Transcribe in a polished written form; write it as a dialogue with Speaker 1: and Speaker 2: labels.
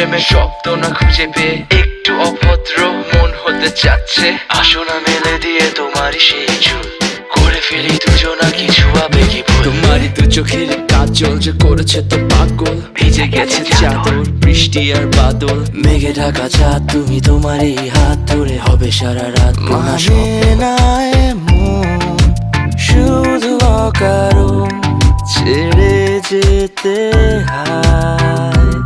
Speaker 1: প্রেমের শব্দ না খুঁজে পেয়ে একটু অভদ্র মন হতে চাচ্ছে। আসো না মেলে দিয়ে তোমারই সেই চুল, করে ফেলি দুজনা কিছু আবেগী ভুল। তোমারই দু চোখের কাজল যে করেছে তো পাগল, ভিজে গেছে চাদর বৃষ্টি আর বাদল। মেঘে ঢাকা চাঁদ তুমি তোমারই হাত ধরে হবে সারা রাত।
Speaker 2: মানে না এমন শুধু অকারণ ছেড়ে যেতে হয়।